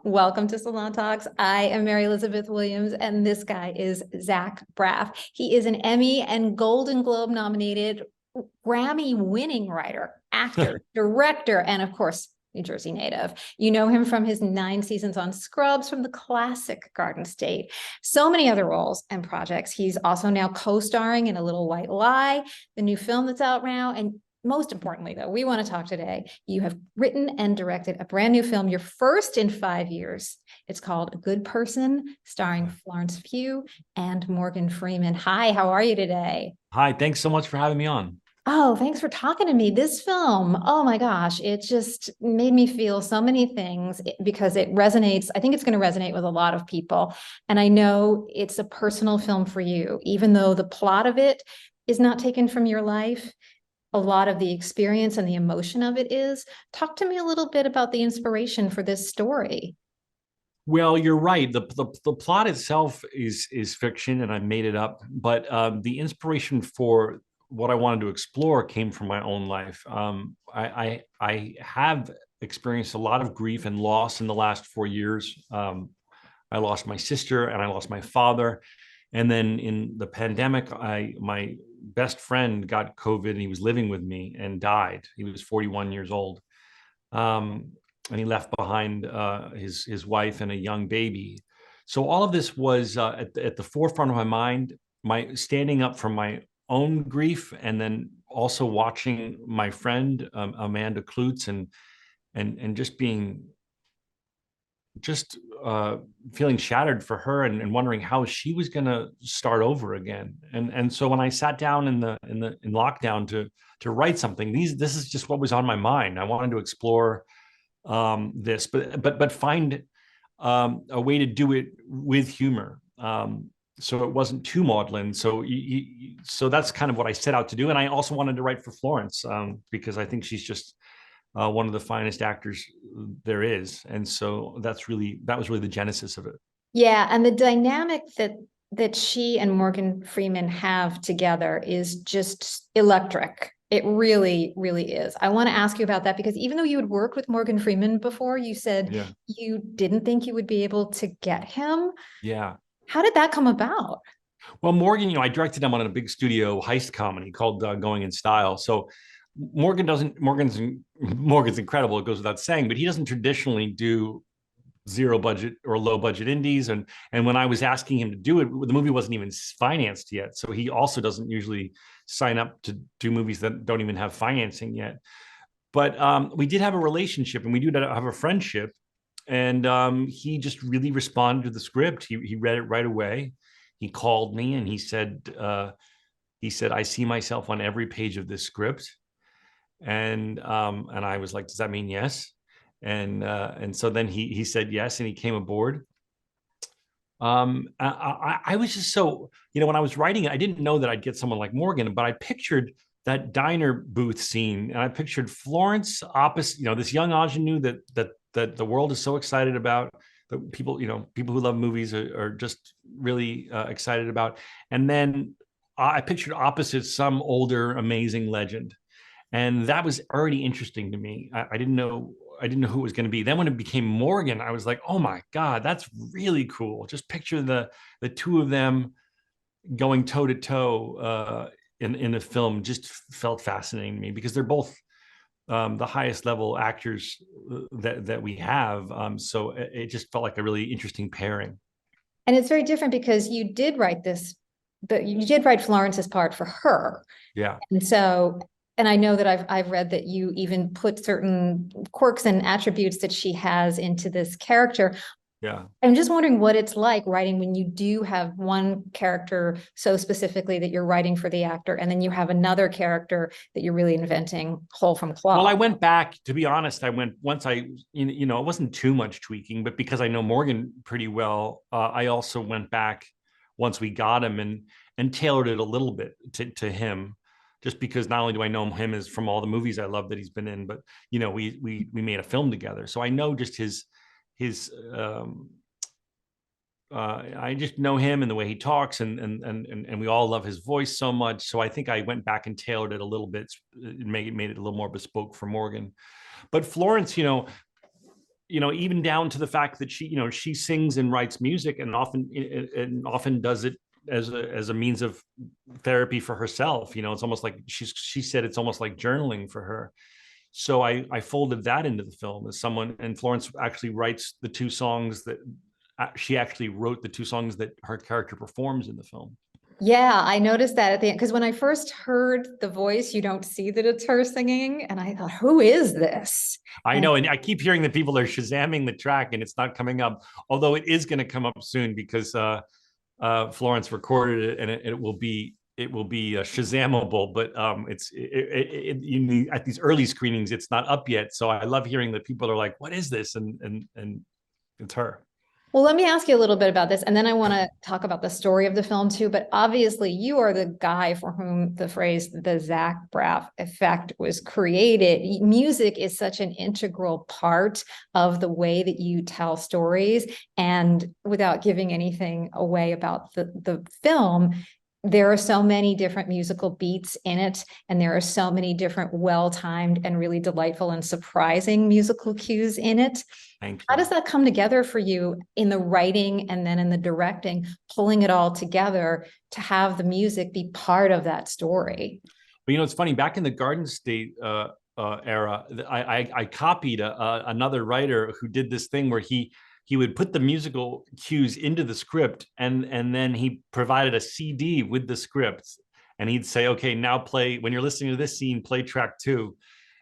Welcome to Salon Talks. I am Mary Elizabeth Williams, and this guy is Zach Braff. He is an Emmy and Golden Globe nominated, Grammy-winning writer, actor, director, and of course, New Jersey native. You know him from his 9 seasons on Scrubs, from the classic Garden State, so many other roles and projects. He's also now co-starring in A Little White Lie, the new film that's out now, and most importantly, though, we want to talk today. You have written and directed a brand new film, your first in 5 years. It's called A Good Person, starring Florence Pugh and Morgan Freeman. Hi, how are you today? Hi, thanks so much for having me on. Oh, thanks for talking to me. This film, oh my gosh, it just made me feel so many things because it resonates. I think it's going to resonate with a lot of people. And I know it's a personal film for you, even though the plot of it is not taken from your life. A lot of the experience and the emotion of it is. Talk to me a little bit about the inspiration for this story. Well, you're right. The plot itself is fiction, and I made it up. But the inspiration for what I wanted to explore came from my own life. I have experienced a lot of grief and loss in the last 4 years. I lost my sister and I lost my father. And then in the pandemic, my best friend got COVID and he was living with me and died. He was 41 years old. And he left behind his wife and a young baby. So all of this was at the forefront of my mind, my standing up from my own grief, and then also watching my friend Amanda Klutz and just being just feeling shattered for her and wondering how she was going to start over again. And so when I sat down in lockdown to write something, this is just what was on my mind. I wanted to explore this, but find a way to do it with humor. So it wasn't too maudlin. So that's kind of what I set out to do. And I also wanted to write for Florence because I think she's just one of the finest actors there is. And so that was really the genesis of it. Yeah, and the dynamic that she and Morgan Freeman have together is just electric. It really, really is. I want to ask you about that because even though you had worked with Morgan Freeman before, you said Yeah. you didn't think you would be able to get him. Yeah. How did that come about? Well, Morgan, I directed him on a big studio heist comedy called Going in Style. So Morgan's incredible. It goes without saying, but he doesn't traditionally do zero budget or low budget indies. And when I was asking him to do it, the movie wasn't even financed yet. So he also doesn't usually sign up to do movies that don't even have financing yet. But we did have a relationship, and we do have a friendship. And he just really responded to the script. He read it right away. He called me and he said, I see myself on every page of this script. And I was like, does that mean yes? And so then he said yes, and he came aboard. I was just so, when I was writing it, I didn't know that I'd get someone like Morgan, but I pictured that diner booth scene, and I pictured Florence opposite, this young ingenue that the world is so excited about, that people who love movies are just really excited about, and then I pictured opposite some older amazing legend, and that was already interesting to me. I didn't know who it was going to be. Then when it became Morgan, I was like, oh my God, that's really cool. Just picture the two of them going toe to toe in the film. Just felt fascinating to me because they're both the highest level actors that we have. So it just felt like a really interesting pairing. And it's very different because you did write this, but you did write Florence's part for her. Yeah. And so, and I know that I've read that you even put certain quirks and attributes that she has into this character. Yeah. I'm just wondering what it's like writing when you do have one character so specifically that you're writing for the actor, and then you have another character that you're really inventing whole from Well, I cloth. went back, to be honest. I went once it wasn't too much tweaking, but because I know Morgan pretty well, I also went back once we got him and tailored it a little bit to him, just because not only do I know him as from all the movies I love that he's been in, but we made a film together, so I know just his I just know him and the way he talks, and we all love his voice so much. So I think I went back and tailored it a little bit, made it a little more bespoke for Morgan. But Florence, even down to the fact that she sings and writes music, and often does it as a means of therapy for herself. It's almost like she said it's almost like journaling for her. So I folded that into the film as someone, and Florence actually writes the two songs that she actually wrote the two songs that her character performs in the film. Yeah, I noticed that at the end because when I first heard the voice, you don't see that it's her singing, and I thought, who is this? I And know, and I keep hearing that people are shazamming the track, and it's not coming up. Although it is going to come up soon because Florence recorded it, and it will be Shazamable. But at these early screenings, it's not up yet. So I love hearing that people are like, "What is this?" And it's her. well, let me ask you a little bit about this, and then I want to talk about the story of the film too. But obviously, you are the guy for whom the phrase "the Zach Braff effect" was created. Music is such an integral part of the way that you tell stories, and without giving anything away about the film, there are so many different musical beats in it, and there are so many different well-timed and really delightful and surprising musical cues in it. Thank How you. does that come together for you in the writing and then in the directing, pulling it all together to have the music be part of that story? But it's funny. Back in the Garden State era, I copied another writer who did this thing where he would put the musical cues into the script, and then he provided a CD with the script, and he'd say, "Okay, now play when you're listening to this scene, play track two."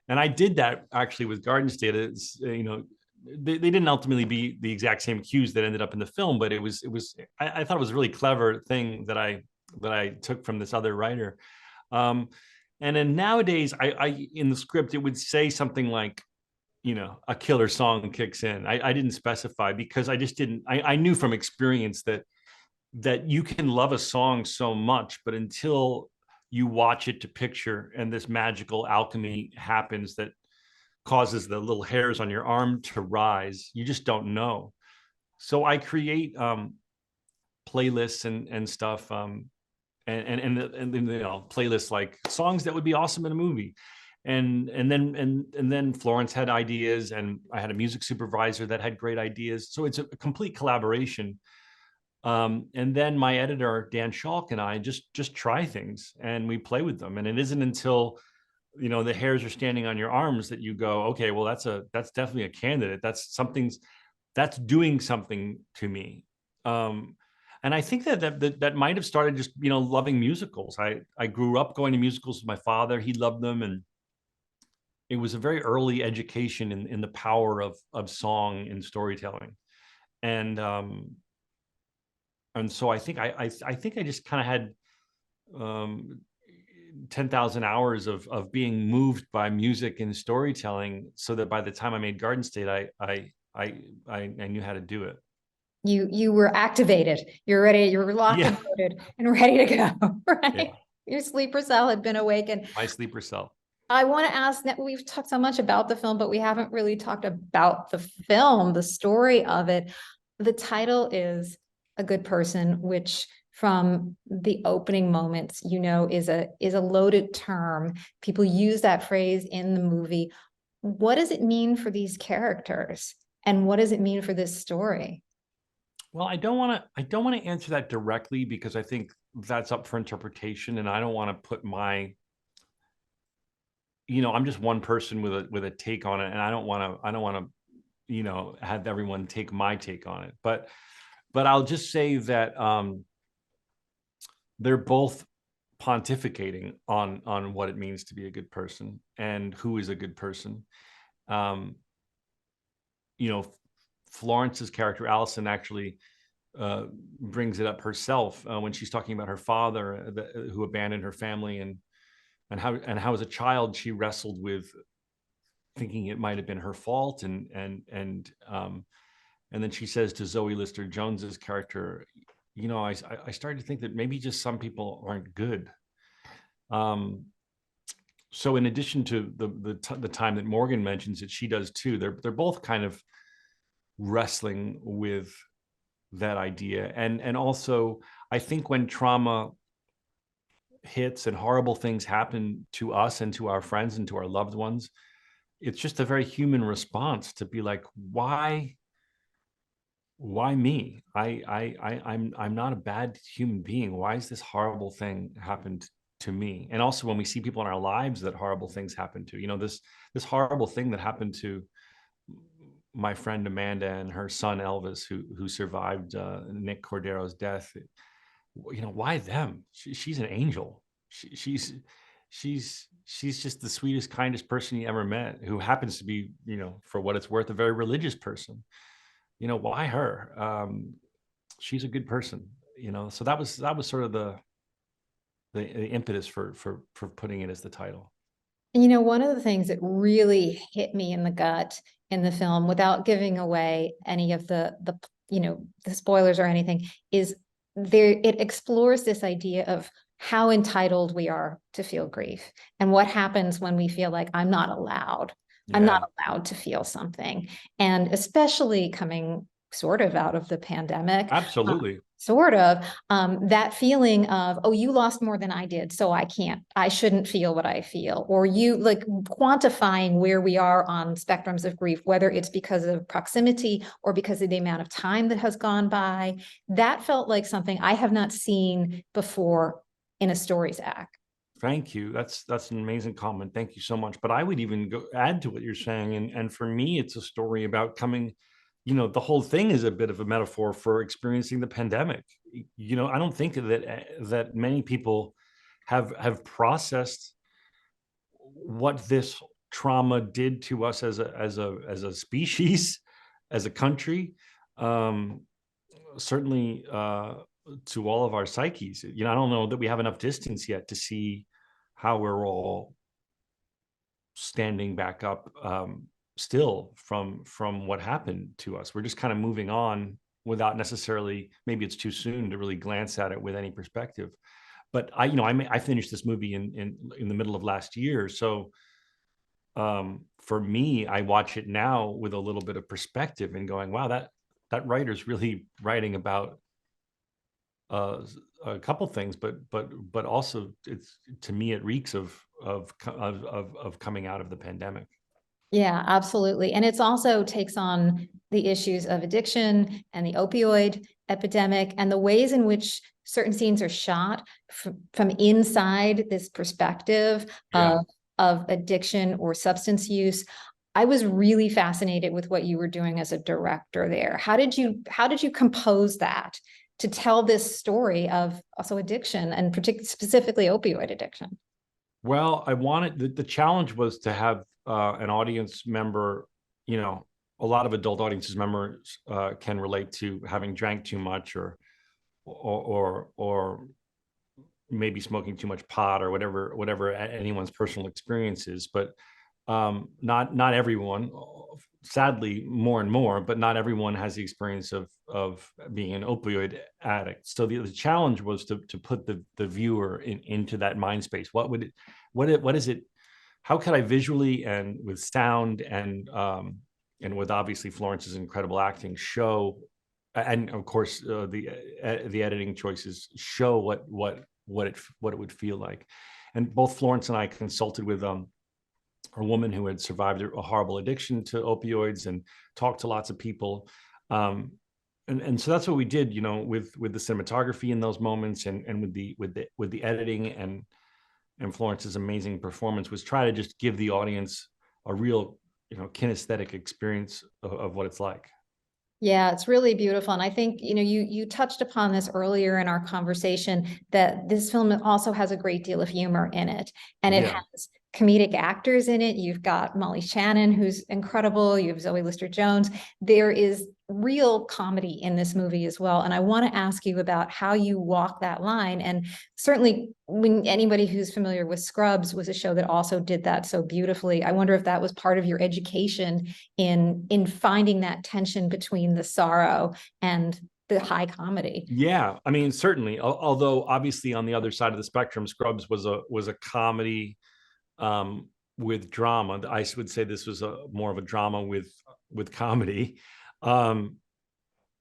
And I did that actually with Garden State. They didn't ultimately be the exact same cues that ended up in the film, but I thought it was a really clever thing that I took from this other writer. Um, and then nowadays, I in the script it would say something like, a killer song kicks in. I didn't specify because I just didn't. I knew from experience that you can love a song so much, but until you watch it to picture and this magical alchemy happens that causes the little hairs on your arm to rise, you just don't know. So I create playlists and stuff, and playlists like songs that would be awesome in a movie. And then Florence had ideas, and I had a music supervisor that had great ideas. So it's a complete collaboration. And then my editor Dan Schalk and I just try things and we play with them. And it isn't until the hairs are standing on your arms that you go, okay, well that's definitely a candidate. That's doing something to me. And I think that might have started just loving musicals. I grew up going to musicals with my father. He loved them, and it was a very early education in the power of song and storytelling. And so I think I just kind of had 10,000 hours of being moved by music and storytelling, so that by the time I made Garden State, I knew how to do it. You were activated. You're ready. You were locked Yeah, and loaded and ready to go, right? yeah. Your sleeper cell had been awakened. My sleeper cell. I want to ask that we've talked so much about the film, but we haven't really talked about the film, the story of it. The title is A Good Person, which from the opening moments, is a loaded term. People use that phrase in the movie. What does it mean for these characters? And what does it mean for this story? Well, I don't want to answer that directly because I think that's up for interpretation, and I don't want to put I'm just one person with a take on it, and I don't want to have everyone take my take on it. But I'll just say that they're both pontificating on what it means to be a good person and who is a good person. Um, you know, Florence's character Allison actually brings it up herself when she's talking about her father who abandoned her family, and how as a child she wrestled with thinking it might have been her fault, and then she says to Zoe Lister Jones's character, I started to think that maybe just some people aren't good. Um, so in addition to the time that Morgan mentions that she does too, they're both kind of wrestling with that idea, and also I think when trauma hits and horrible things happen to us and to our friends and to our loved ones, it's just a very human response to be like, why me? I'm not a bad human being. Why is this horrible thing happened to me? And also when we see people in our lives that horrible things happen to, this horrible thing that happened to my friend Amanda and her son Elvis, who survived Nick Cordero's death. Why them? She's an angel. She's just the sweetest, kindest person you ever met, who happens to be, for what it's worth, a very religious person. Why her? She's a good person. So that was sort of the impetus for putting it as the title. One of the things that really hit me in the gut in the film, without giving away any of the spoilers or anything, is it explores this idea of how entitled we are to feel grief and what happens when we feel like I'm not allowed. I'm not allowed to feel something. And especially coming sort of out of the pandemic. Absolutely. Sort of, that feeling of, oh, you lost more than I did, so I shouldn't feel what I feel. Or you like quantifying where we are on spectrums of grief, whether it's because of proximity or because of the amount of time that has gone by. That felt like something I have not seen before in a stories act. Thank you. That's an amazing comment. Thank you so much. But I would even add to what you're saying. And for me, it's a story about coming, the whole thing is a bit of a metaphor for experiencing the pandemic. I don't think that many people have processed what this trauma did to us as a species, as a country. Certainly to all of our psyches. I don't know that we have enough distance yet to see how we're all standing back up still from what happened to us. We're just kind of moving on without necessarily, maybe it's too soon to really glance at it with any perspective. But I finished this movie in the middle of last year, so for me, I watch it now with a little bit of perspective and going, wow, that writer's really writing about a couple things, but also, it's, to me, it reeks of coming out of the pandemic. Yeah, absolutely. And it's also takes on the issues of addiction and the opioid epidemic and the ways in which certain scenes are shot from inside this perspective Yeah. of addiction or substance use. I was really fascinated with what you were doing as a director there. How did you compose that to tell this story of also addiction and specifically opioid addiction? Well, I wanted the challenge was to have an audience member, a lot of adult audiences members can relate to having drank too much or maybe smoking too much pot or whatever anyone's personal experience is. But not everyone, sadly, more and more, but not everyone has the experience of being an opioid addict. So the challenge was to put the viewer into that mind space. What is it? How could I visually and with sound and with obviously Florence's incredible acting show, and of course the editing choices show what it would feel like. And both Florence and I consulted with a woman who had survived a horrible addiction to opioids and talked to lots of people. And so that's what we did, with the cinematography in those moments and with the editing and Florence's amazing performance, was try to just give the audience a real, kinesthetic experience of what it's like. Yeah, it's really beautiful. And I think, you touched upon this earlier in our conversation, that this film also has a great deal of humor in it. And it Yeah. has comedic actors in it. You've got Molly Shannon, who's incredible. You have Zoe Lister-Jones. There is real comedy in this movie as well. And I want to ask you about how you walk that line. And certainly, when anybody who's familiar with Scrubs was a show that also did that so beautifully. I wonder if that was part of your education in finding that tension between the sorrow and the high comedy. Yeah, I mean, certainly. Although obviously on the other side of the spectrum, Scrubs was a comedy with drama. I would say this was more of a drama with comedy. Um,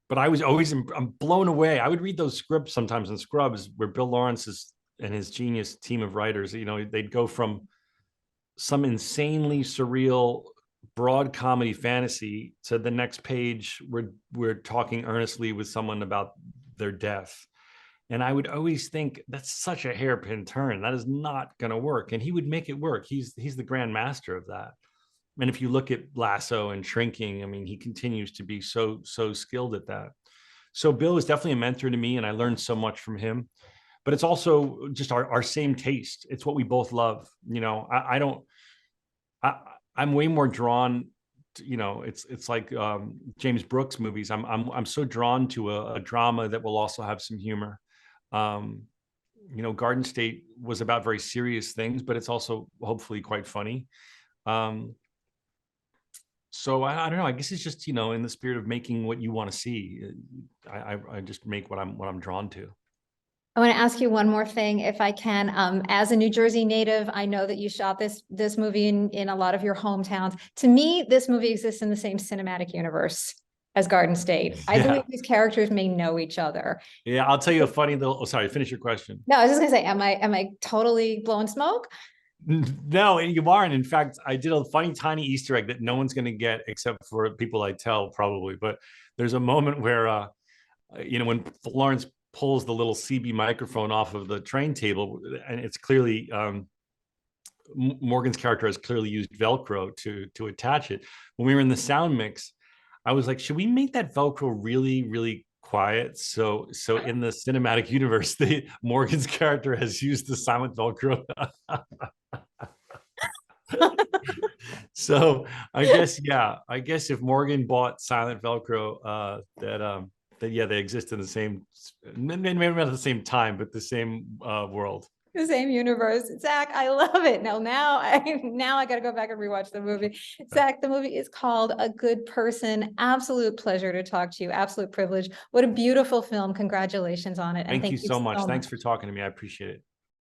but I was always I'm blown away. I would read those scripts sometimes in Scrubs where Bill Lawrence and his genius team of writers, they'd go from some insanely surreal broad comedy fantasy to the next page we're talking earnestly with someone about their death. And I would always think that's such a hairpin turn. That is not going to work. And he would make it work. He's the grand master of that. And if you look at Lasso and Shrinking, I mean, he continues to be so skilled at that. So Bill is definitely a mentor to me, and I learned so much from him. But it's also just our same taste. It's what we both love. You know, I don't. I, I'm way more drawn. You know, it's like James Brooks movies. I'm so drawn to a drama that will also have some humor. Um, you know, Garden State was about very serious things, but it's also hopefully quite funny. Um, so I don't know. I guess it's just, you know, in the spirit of making what you want to see. I just make what I'm drawn to. I want to ask you one more thing, if I can. As a New Jersey native, I know that you shot this movie in a lot of your hometowns. To me, this movie exists in the same cinematic universe as Garden State. I Yeah, believe these characters may know each other. yeah. I'll tell you a funny little. Oh, sorry. Finish your question. No, I was just gonna say, am I totally blowing smoke? No, you aren't. In fact, I did a funny tiny Easter egg that no one's going to get except for people I tell probably. But there's a moment where, you know, when Florence pulls the little CB microphone off of the train table, and it's clearly Morgan's character has clearly used Velcro to attach it. When we were in the sound mix, I was like, should we make that Velcro really quiet? So in the cinematic universe, the Morgan's character has used the silent Velcro. So I guess, yeah, I guess if Morgan bought silent Velcro, that yeah, they exist in the same, maybe not at the same time, but the same world. The same universe. Zach, I love it. Now I got to go back and rewatch the movie. Zach, the movie is called A Good Person. Absolute pleasure to talk to you. Absolute privilege. What a beautiful film. Congratulations on it. And Thank you you so much. so Thanks much. for talking to me. I appreciate it.